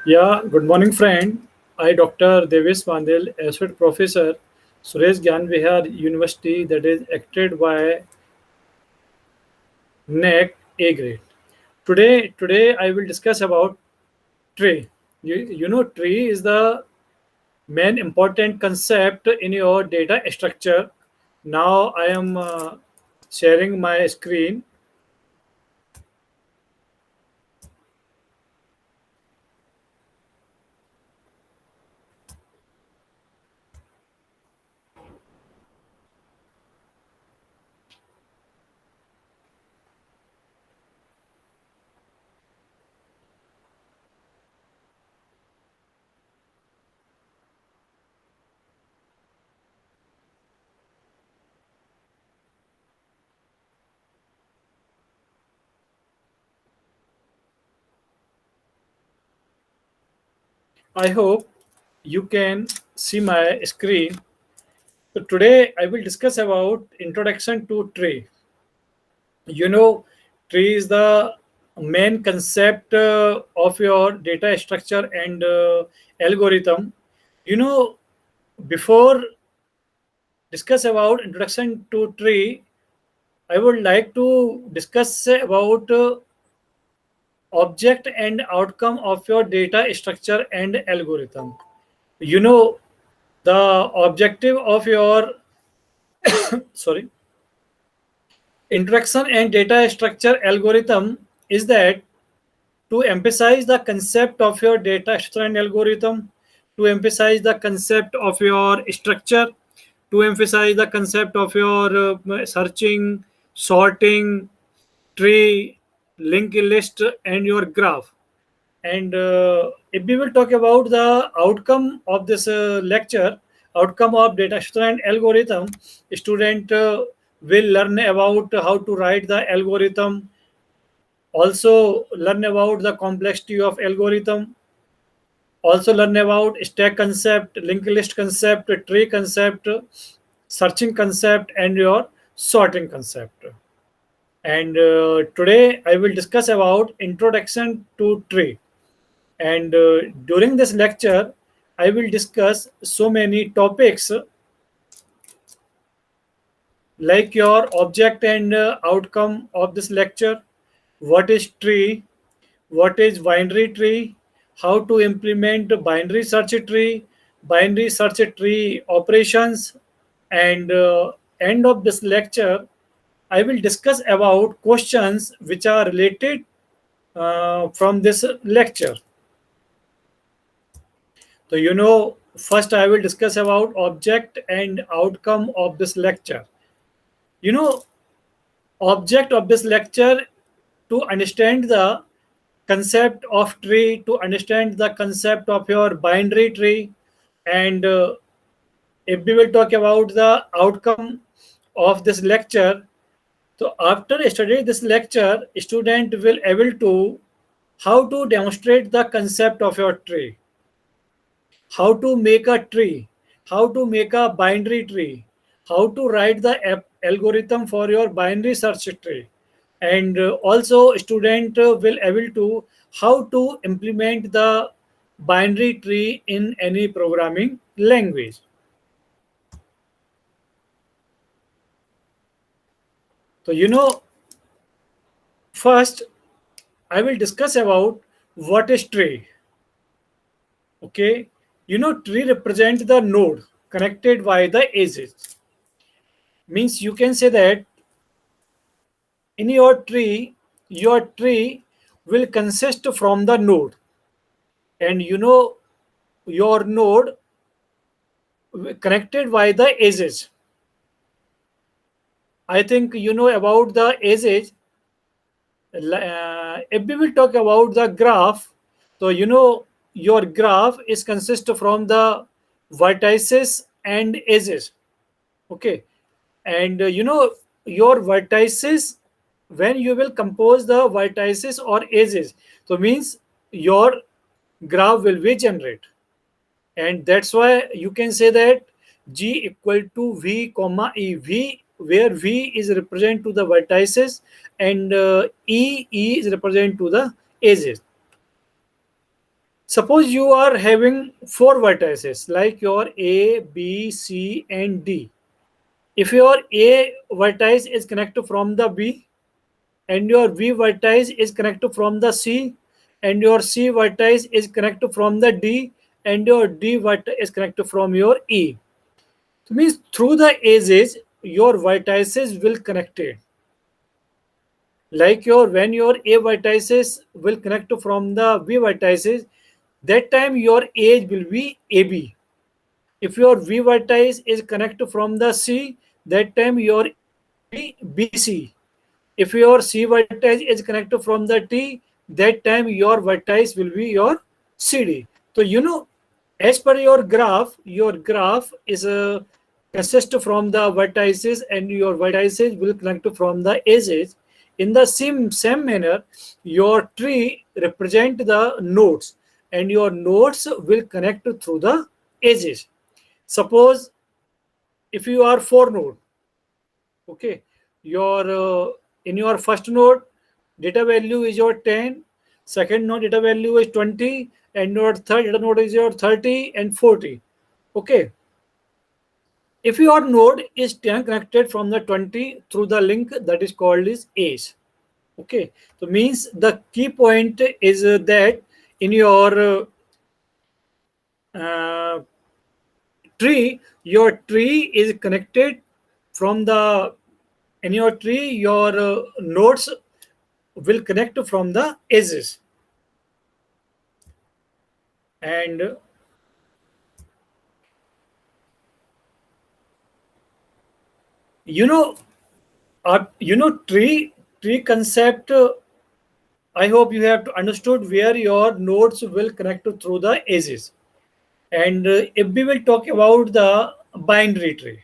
Yeah, good morning, friend. I, Dr. Devis Vandel, Associate Professor, Suresh Gyan Vihar University, that is acted by NEC A grade. Today I will discuss about tree. Tree is the main important concept in your data structure. Now I am sharing my screen. I hope you can see my screen. So today I will discuss about introduction to tree. you know Tree is the main concept of your data structure and algorithm. you know Before discuss about introduction to tree, I would like to discuss about object and outcome of your data structure and algorithm. you know the objective of your sorry introduction and data structure algorithm is that to emphasize the concept of your data structure and algorithm, to emphasize the concept of your structure, to emphasize the concept of your searching, sorting, tree, linked list, and your graph. And if we will talk about the outcome of this lecture, outcome of data structure and algorithm, student will learn about how to write the algorithm, also learn about the complexity of algorithm, also learn about stack concept, linked list concept, tree concept, searching concept, and your sorting concept. And today I will discuss about introduction to tree. And during this lecture I will discuss so many topics like your object and outcome of this lecture, what is tree, what is binary tree, how to implement binary search tree operations, and end of this lecture, I will discuss about questions which are related from this lecture. So, first I will discuss about object and outcome of this lecture. You know, object of this lecture to understand the concept of tree, to understand the concept of your binary tree, and if we will talk about the outcome of this lecture, so after studying this lecture, student will able to how to demonstrate the concept of your tree, how to make a tree, how to make a binary tree, how to write the algorithm for your binary search tree, and also student will able to how to implement the binary tree in any programming language. So first I will discuss about what is tree. Okay, tree represent the node connected by the edges. Means you can say that in your tree will consist from the node, and your node connected by the edges. I think you know about the edges. If we will talk about the graph, so your graph is consist from the vertices and edges. Okay, and your vertices, when you will compose the vertices or edges, so means your graph will be generate, and that's why you can say that g equal to v comma e, v where v is represent to the vertices and e is represent to the edges. Suppose you are having four vertices like your A, B, C, and D. If your A vertex is connected from the B, and your V vertex is connected from the C, and your C vertex is connected from the D, and your D vertex is connected from your E. So means through the edges, your vertices will connected. Like your when your A vertices will connect from the B vertices, that time your edge will be AB. If your V vertex is connected from the C, that time your edge will be BC. If your C vertex is connected from the T, that time your vertex will be your CD. So as per your graph is consist from the vertices, and your vertices will connect from the edges. In the same manner, your tree represent the nodes, and your nodes will connect through the edges. Suppose if you are four node, okay, your in your first node data value is your 10, second node data value is 20, and your third data node is your 30 and 40. Okay, if your node is 10 connected from the 20 through the link that is called is edge. Okay, so means the key point is that in your uh, tree, your tree is connected from the in your tree, your nodes will connect from the edges. And you know tree concept, I hope you have understood where your nodes will connect through the edges. And if we will talk about the binary tree,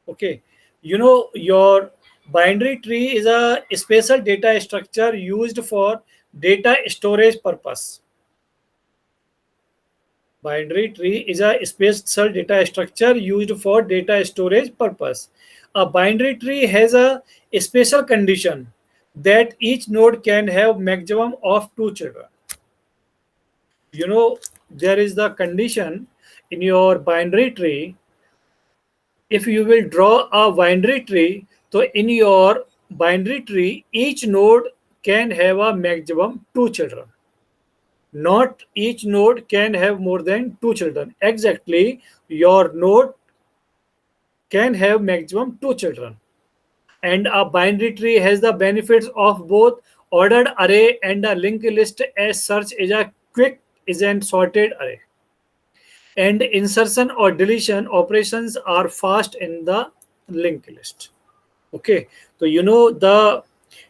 okay, your binary tree is a special data structure used for data storage purpose. Binary tree is a special data structure used for data storage purpose. A binary tree has a special condition that each node can have maximum of two children. There is the condition in your binary tree. If you will draw a binary tree, so in your binary tree, each node can have a maximum two children. Not each node can have more than two children. Exactly, your node can have maximum two children. And a binary tree has the benefits of both ordered array and a linked list, as such is a quick is an sorted array. And insertion or deletion operations are fast in the linked list. Okay, so the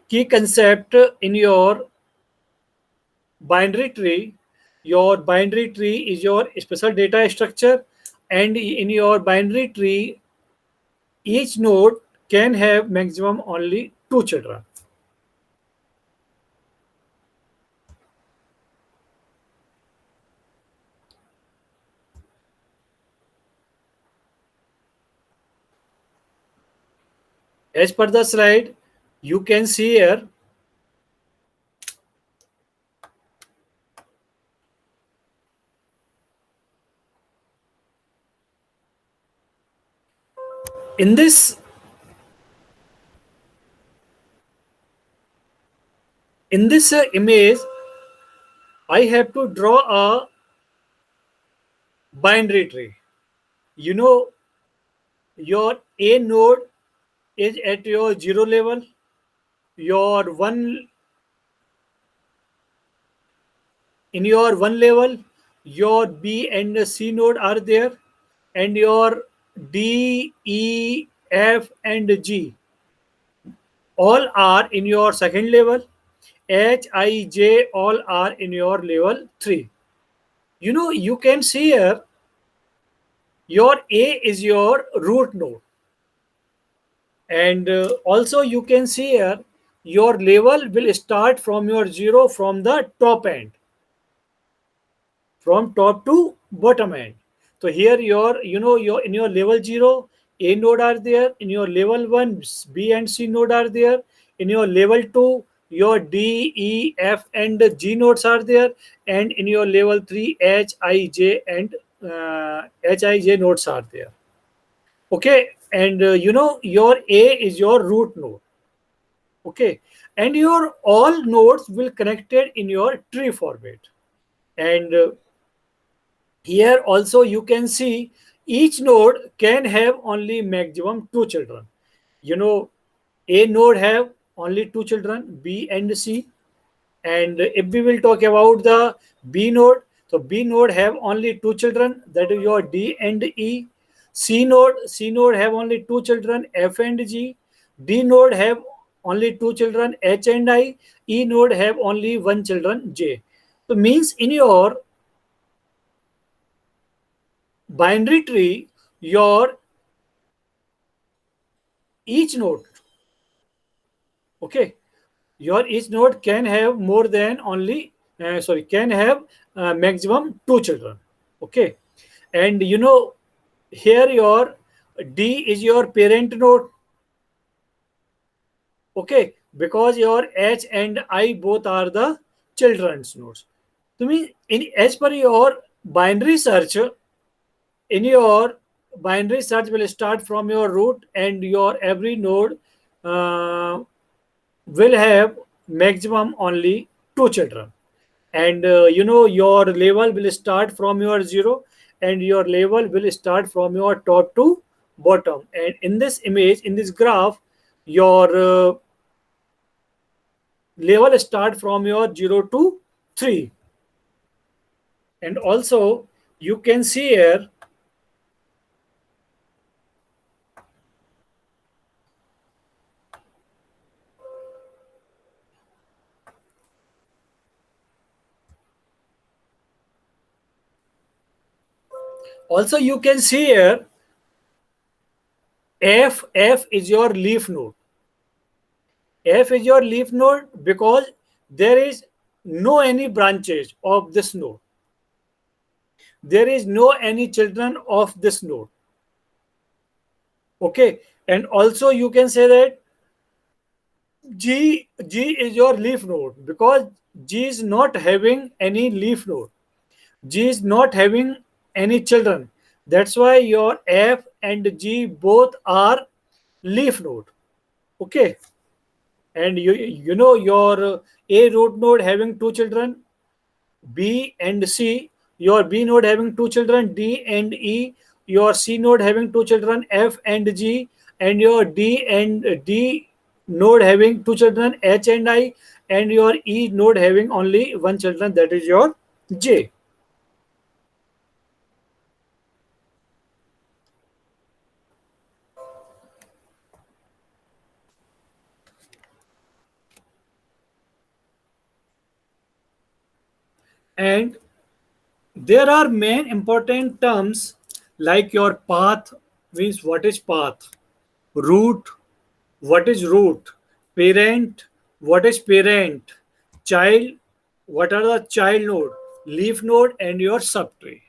key concept in your binary tree. Your binary tree is your special data structure, and in your binary tree, each node can have maximum only two children. As per the slide, you can see here, in this image, I have to draw a binary tree. You know, your A node is at your zero level. Your one In your one level, your B and C node are there, and your D, E, F, and G all are in your second level. H, I, J all are in your level 3. You can see here, your A is your root node, and also you can see here, your level will start from your 0 from the top end, from top to bottom end. So here your in your level 0, A node are there. In your level 1, B and C node are there. In your level 2, your D, E, F, and G nodes are there, and in your level 3, H, I, J, and Hij nodes are there. Okay, and your A is your root node. Okay, and your all nodes will connected in your tree format. And here also you can see each node can have only maximum two children. You know, A node have only two children, B and C. And if we will talk about the B node, so B node have only two children, that is your D and E. C node have only two children, F and G. D node have only two children, H and I. E node have only one children, J. So means in your binary tree, your each node, okay, your each node can have more than only can have maximum two children. Okay, and here your D is your parent node. Okay, because your H and I both are the children's nodes. To me, in as per your binary search, in your binary search will start from your root, and your every node uh, will have maximum only two children. And your level will start from your zero, and your level will start from your top to bottom. And in this image, in this graph, your level start from your 0 to 3. And also you can see here, also you can see here, F is your leaf node. F is your leaf node because there is no any branches of this node. There is no any children of this node. Okay, and also you can say that G is your leaf node because G is not having any leaf node. G is not having any children. That's why your F and G both are leaf node. Okay, and your A root node having two children, B and C. Your B node having two children, D and E. Your C node having two children, F and G. And your D and D node having two children, H and I. And your E node having only one children, that is your J. And there are main important terms like your path, means what is path, root, what is root, parent, what is parent, child, what are the child node, leaf node, and your subtree.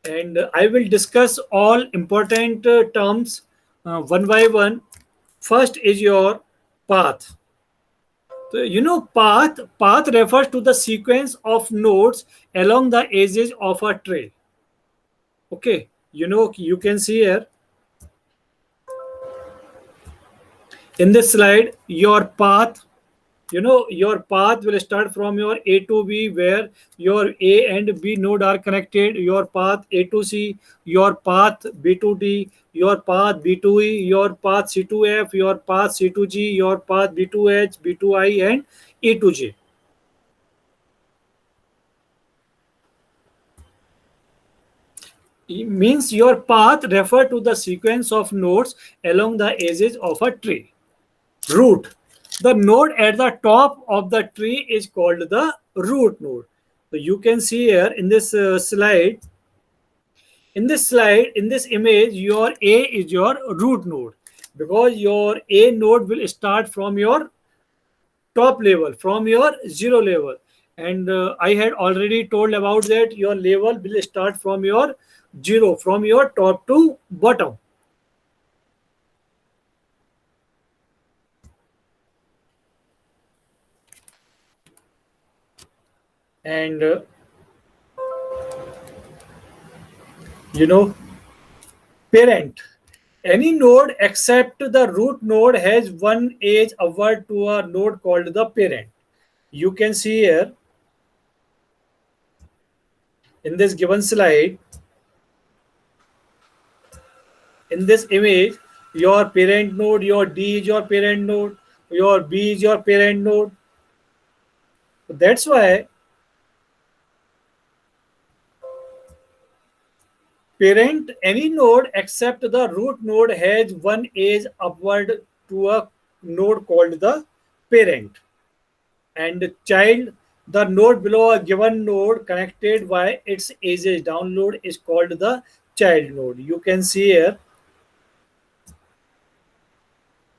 And I will discuss all important terms one by one. First is your path. So, path refers to the sequence of nodes along the edges of a tree. Okay, you can see here in this slide your path. Your path will start from your A to B, where your A and B node are connected. Your path A to C, your path B to D, your path B to E, your path C to F, your path C to G, your path B to H, B to I, and E to J. It means your path refer to the sequence of nodes along the edges of a tree. Root. The node at the top of the tree is called the root node. So you can see here in this slide, in this image, your A is your root node because your A node will start from your top level, from your zero level. And I had already told about that your level will start from your zero, from your top to bottom. And you know, parent. Any node except the root node has one edge upward to a node called the parent. You can see here in this given slide, in this image, your parent node, your D is your parent node, your B is your parent node. That's why parent, any node except the root node has one edge upward to a node called the parent. And child, the node below a given node connected by its edges download is called the child node. You can see here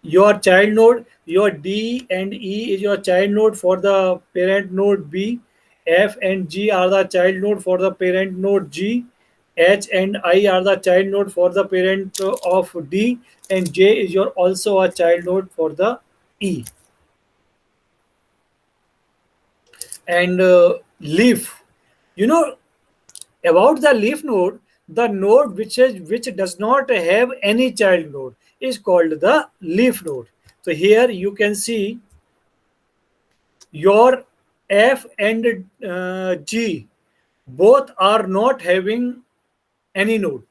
your child node, your D and E is your child node for the parent node B. F and G are the child node for the parent node G. H and I are the child node for the parent of D, and J is your also a child node for the E. And leaf, you know about the leaf node, the node which does not have any child node is called the leaf node. So here you can see your F and G both are not having any node.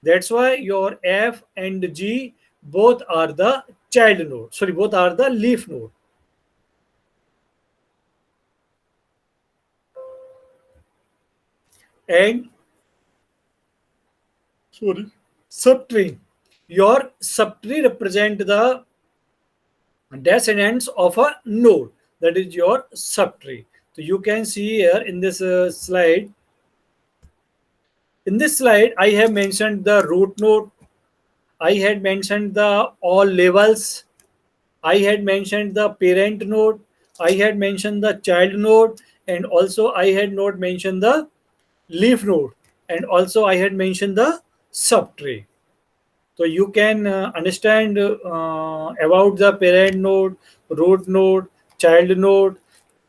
That's why your F and G both are the child node. Sorry, both are the leaf node. And sorry, subtree. Your subtree represent the descendants of a node. That is your subtree. So you can see here in this slide. In this slide, I have mentioned the root node. I had mentioned the all levels. I had mentioned the parent node. I had mentioned the child node, and also I had not mentioned the leaf node, and also I had mentioned the subtree. So you can understand about the parent node, root node, child node,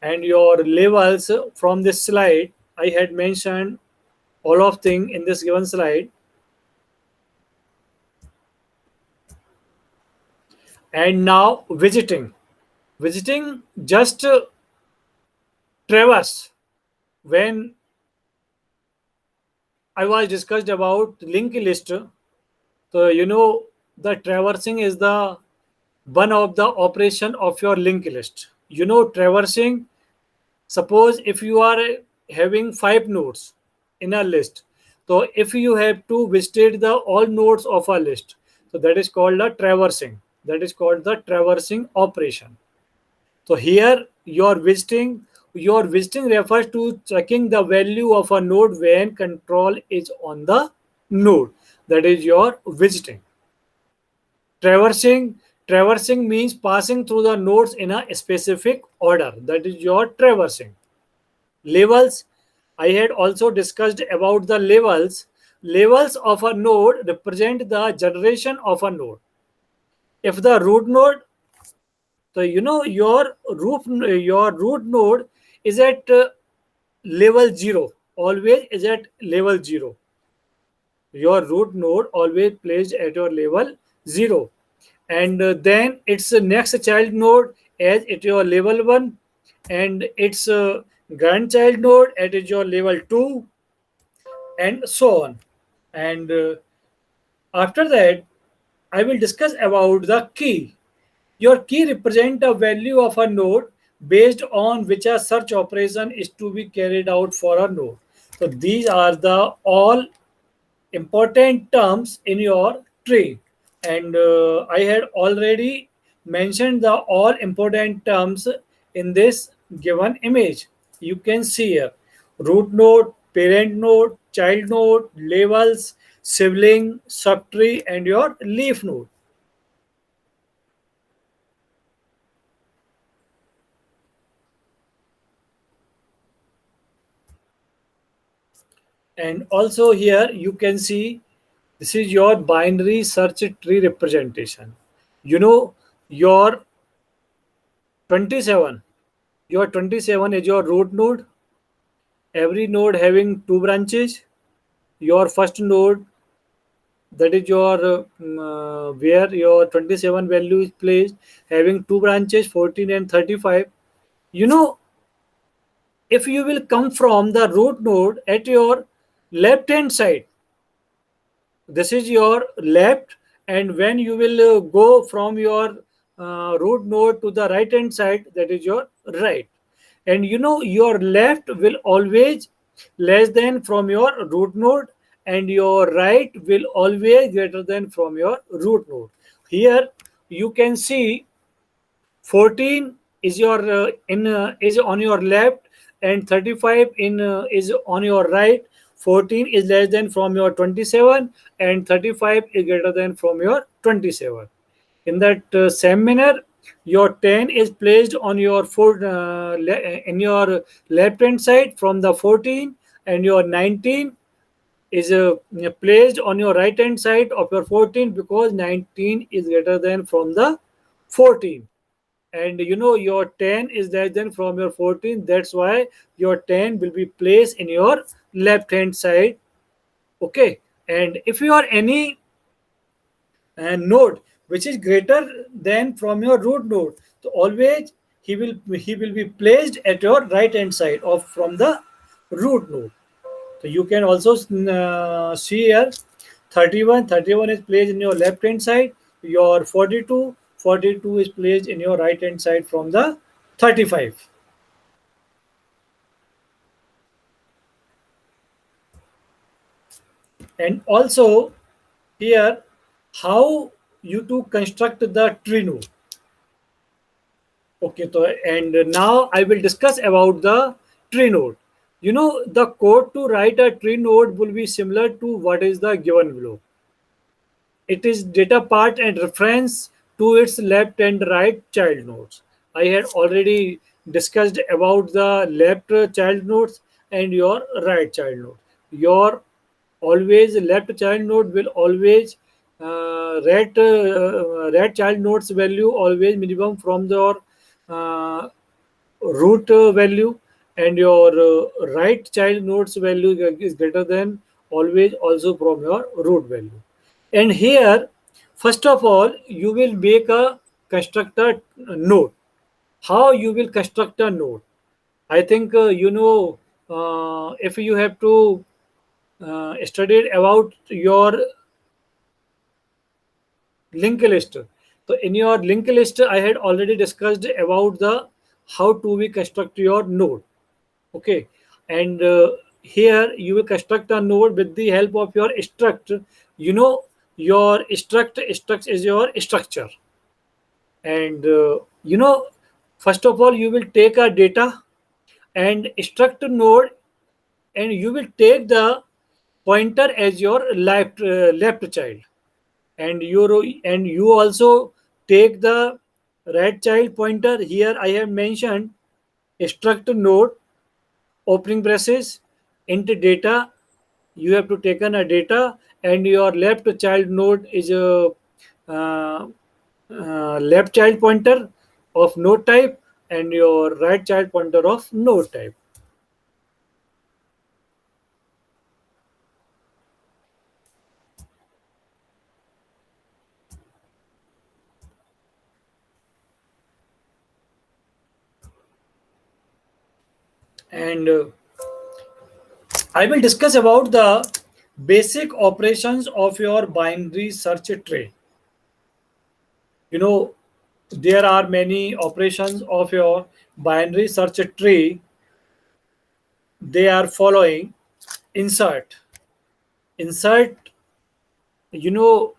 and your levels from this slide. I had mentioned all of thing in this given slide. And now visiting just traverse. When I was discussed about linked list, so the traversing is the one of the operation of your linked list. Traversing. Suppose if you are having 5 nodes in a list, so if you have to visit the all nodes of a list, so that is called a traversing. That is called the traversing operation. So here your visiting refers to checking the value of a node when control is on the node. That is your visiting. Traversing means passing through the nodes in a specific order. That is your traversing. Levels, I had also discussed about the levels of a node represent the generation of a node. If the root node, so your root node is at level 0, always is at level 0. Your root node always placed at your level 0, and then its next child node as at your level 1, and its grandchild node at your level 2, and so on. And after that, I will discuss about the key. Your key represent a value of a node based on which a search operation is to be carried out for a node. So these are the all important terms in your tree, and I had already mentioned the all important terms in this given image. You can see here root node, parent node, child node, levels, sibling, subtree, and your leaf node. And also here you can see this is your binary search tree representation. Your 27 your 27 is your root node, every node having two branches. Your first node, that is your where your 27 value is placed, having two branches, 14 and 35. You know, if you will come from the root node at your left hand side, this is your left, and when you will go from your root node to the right hand side, that is your right. And you know, your left will always less than from your root node, and your right will always greater than from your root node. Here you can see 14 is your in is on your left, and 35 in is on your right. 14 is less than from your 27, and 35 is greater than from your 27. In that same manner, your 10 is placed on your in your left hand side from the 14, and your 19 is placed on your right hand side of your 14, because 19 is greater than from the 14. And you know, your 10 is less than from your 14, that's why your 10 will be placed in your left hand side. Okay. And if you are any node which is greater than from your root node, so always he will be placed at your right hand side of from the root node. So you can also see here 31 is placed in your left hand side, your 42 is placed in your right hand side from the 35. And also here, how you to construct the tree node. Okay, so and now I will discuss about the tree node. You know, the code to write a tree node will be similar to what is the given below. It is data part and reference to its left and right child nodes. I had already discussed about the left child nodes and your right child node. Your always left child node will always right child node's value always minimum from your uh, root value, and your right child node's value is greater than always also from your root value. And here, first of all, you will make a constructor node. How you will construct a node? I think you know, if you have to study about your linked list. So in your linked list, I had already discussed about the how to we construct your node. Okay. And here you will construct a node with the help of your struct. You know, your struct is your structure. And you know, first of all, you will take a data and struct node, and you will take the pointer as your left child, and you also take the right child pointer. Here I have mentioned struct node, opening braces, into data. You have to taken a data, and your left child node is a uh, left child pointer of node type, and your right child pointer of node type. And I will discuss about the basic operations of your binary search tree. You know, there are many operations of your binary search tree. They are following: insert. Insert, you know,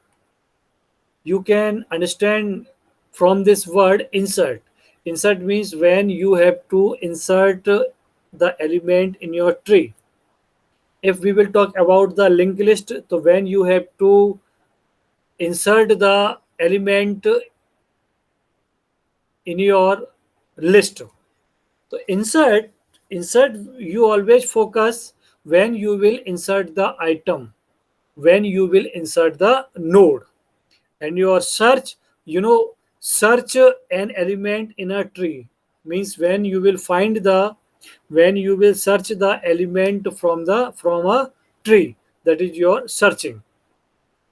you can understand from this word insert. Insert means when you have to insert the element in your tree. If we will talk about the linked list, so when you have to insert the element in your list. So insert you always focus when you will insert the item, when you will insert the node. And your search, you know, search an element in a tree means when you will find the when you will search the element from a tree, that is your searching.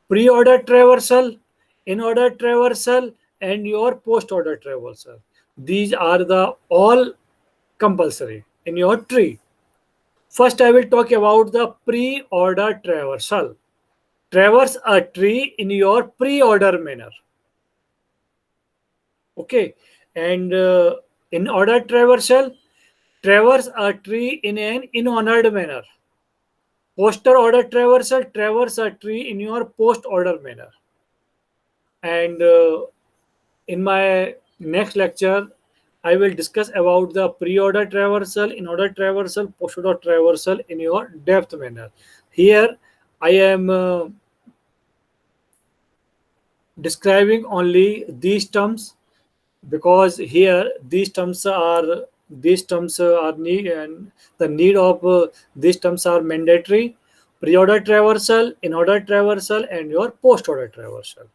Pre-order traversal, in-order traversal, and your post-order traversal. These are the all compulsory in your tree. First, I will talk about the pre-order traversal. Traverse a tree in your pre-order manner. Okay, and in order traversal, traverse a tree in an in-ordered manner. Poster order traversal, traverse a tree in your post-order manner. And in my next lecture, I will discuss about the pre-order traversal, in-order traversal, post-order traversal in your depth manner. Here, I am describing only these terms because here these terms are need, and the need of these terms are mandatory. Pre-order traversal, in-order traversal, and your post-order traversal.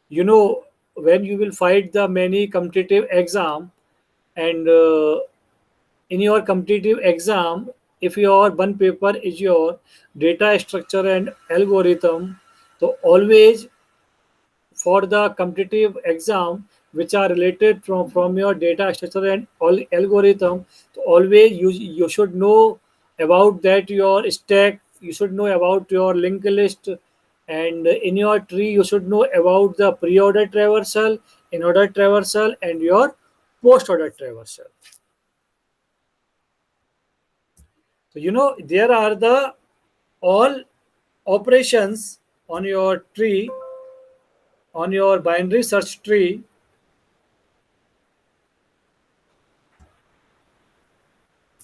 You know, when you will fight the many competitive exam, and in your competitive exam, if your one paper is your data structure and algorithm, so always for the competitive exam which are related from your data structure and all algorithm, so always you should know about that your stack, you should know about your linked list, and in your tree you should know about the pre-order traversal, in-order traversal, and your post-order traversal. So there are the all operations on your tree, on your binary search tree.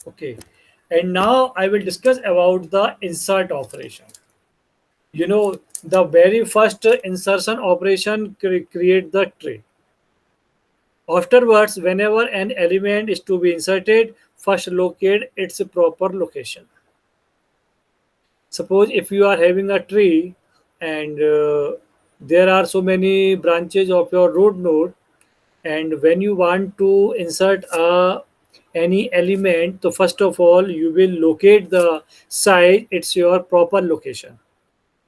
Okay, and now I will discuss about the insert operation. The very first insertion operation create the tree. Afterwards, whenever an element is to be inserted, first locate its proper location. Suppose if you are having a tree and there are so many branches of your root node, and when you want to insert any element, so first of all you will locate the site, it's your proper location.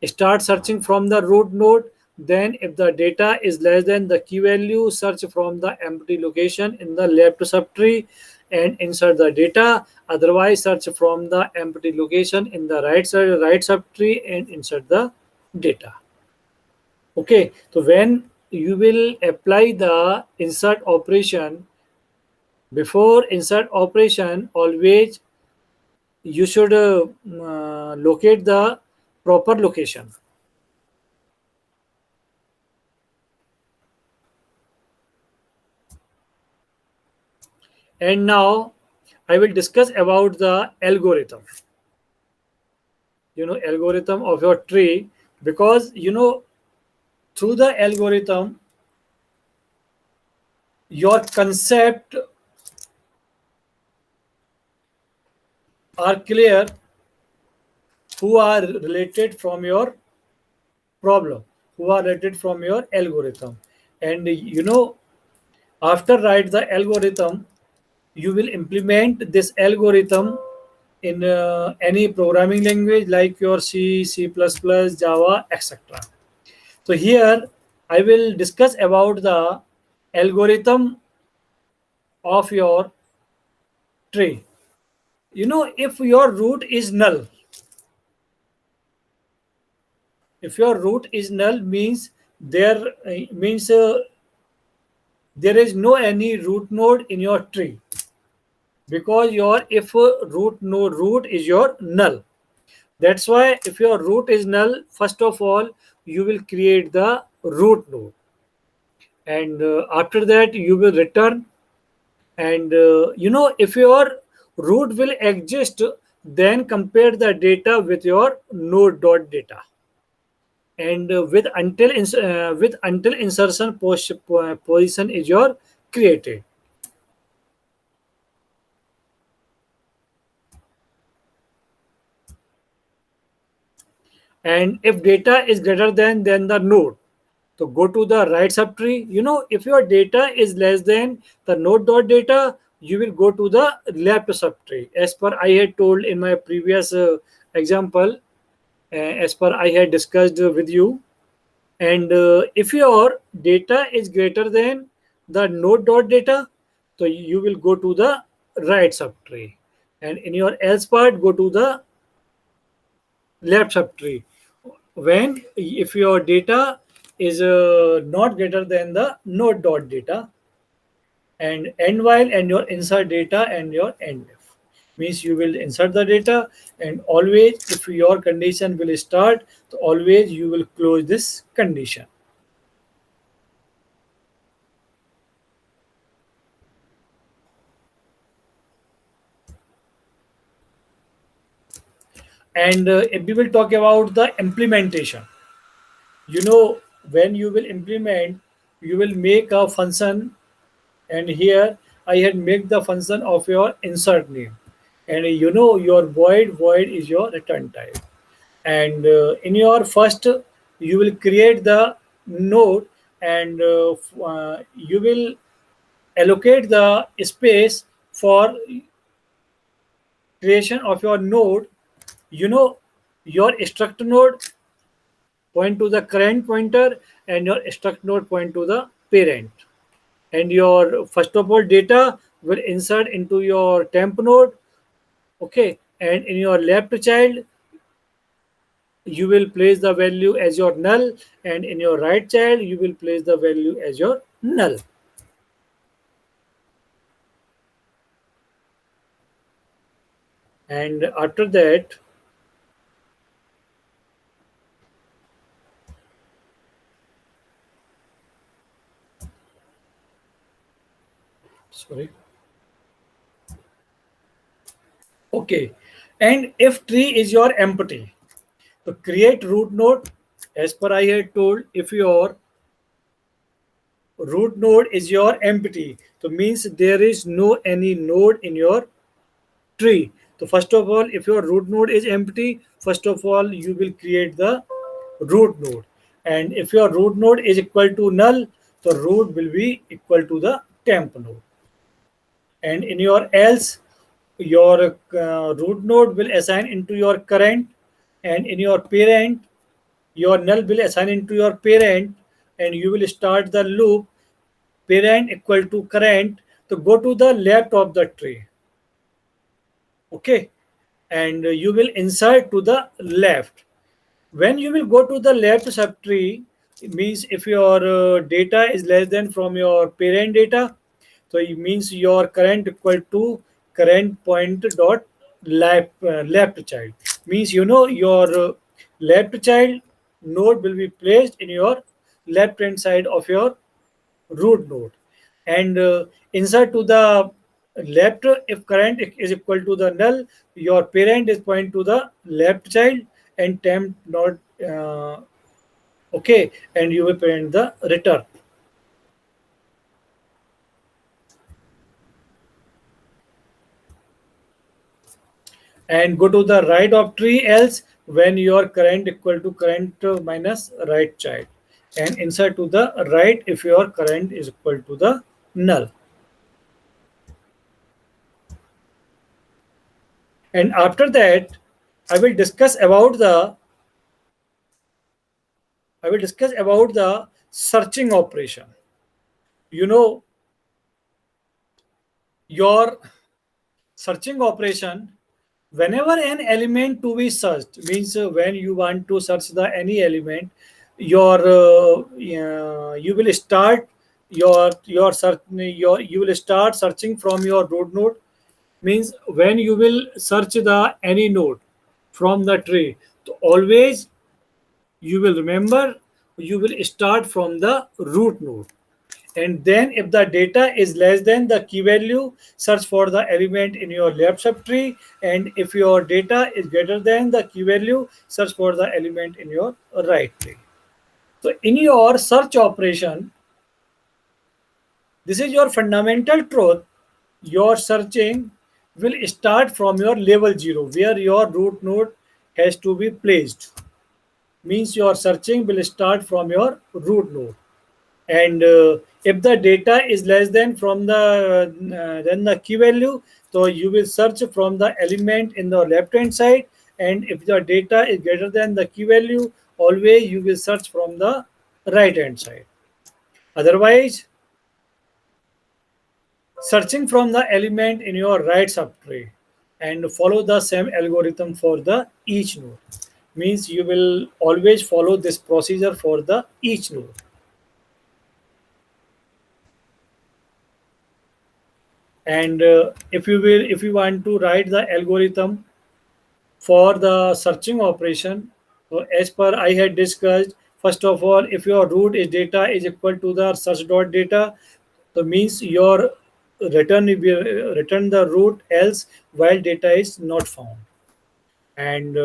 Start searching from the root node, then if the data is less than the key value, search from the empty location in the left subtree and insert the data. Otherwise, search from the empty location in the right subtree and insert the data. Okay, so when you will apply the insert operation, before insert operation, always you should locate the proper location. And now I will discuss about the algorithm. Algorithm of your tree, because through the algorithm your concept are clear, who are related from your problem, who are related from your algorithm. And after write the algorithm, you will implement this algorithm in any programming language like your C, C++, Java, etc. So here I will discuss about the algorithm of your tree. If your root is null, if your root is null means there is no any root node in your tree, because your if root is your null. That's why if your root is null, first of all you will create the root node, and after that you will return. And if your root will exist, then compare the data with your node.data, and with until insertion position is your created. And if data is greater than the node, so go to the right subtree. If your data is less than the node.data, you will go to the left subtree. As per I had told in my previous example, as per I had discussed with you. And if your data is greater than the node dot data, so you will go to the right subtree. And in your else part, go to the left subtree. When if your data is not greater than the node dot data, and end while and your insert data and your end if means you will insert the data, and always if your condition will start, so always you will close this condition. And if we will talk about the implementation, when you will implement, you will make a function. And here I had make the function of your insert name, and your void is your return type. And in your first, you will create the node, and you will allocate the space for creation of your node. you know your struct node point to the current pointer, and your struct node point to the parent. And your first of all data will insert into your temp node. Okay, and in your left child, you will place the value as your null, and in your right child, you will place the value as your null. And after that, sorry. Okay, and if tree is your empty, so create root node. As per I had told, if your root node is your empty, so means there is no any node in your tree. So first of all, if your root node is empty, first of all you will create the root node. And if your root node is equal to null, so root will be equal to the temp node. And in your else, your root node will assign into your current, and in your parent, your null will assign into your parent, and you will start the loop parent equal to current to go to the left of the tree. Okay, and you will insert to the left. When you will go to the left subtree, it means if your data is less than from your parent data, so it means your current equal to current point dot left child. Means your left child node will be placed in your left hand side of your root node, and insert to the left. If current is equal to the null, your parent is point to the left child, and temp not okay, and you will print the return. And go to the right of tree else when your current equal to current minus right child, and insert to the right if your current is equal to the null. And after that, i will discuss about the I will discuss about the searching operation. You know, your searching operation, whenever an element to be searched, means when you want to search the any element, you will start your search your you will start searching from your root node. Means when you will search the any node from the tree, so always you will remember, you will start from the root node. And then if the data is less than the key value, search for the element in your left subtree. And if your data is greater than the key value, search for the element in your right tree. So in your search operation, this is your fundamental truth. Your searching will start from your level 0, where your root node has to be placed. Means your searching will start from your root node. And if the data is less than from the key value, so you will search from the element in the left hand side. And if the data is greater than the key value, always you will search from the right hand side. Otherwise, searching from the element in your right subtree and follow the same algorithm for the each node means you will always follow this procedure for the each node. And if you want to write the algorithm for the searching operation, so as per I had discussed, first of all, if your root is data is equal to the search dot data, so means your return the root else while data is not found. And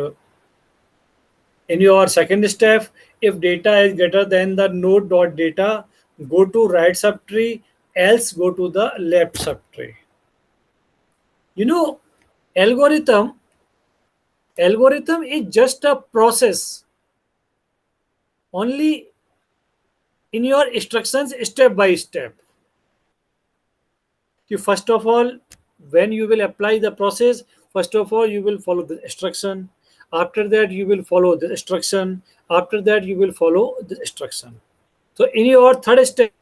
in your second step, if data is greater than the node dot data, go to right subtree, else go to the left subtree. You know, algorithm algorithm is just a process only in your instructions step by step. You first of all, when you will apply the process, first of all you will follow the instruction. After that you will follow the instruction. After that you will follow the instruction. So in your third step,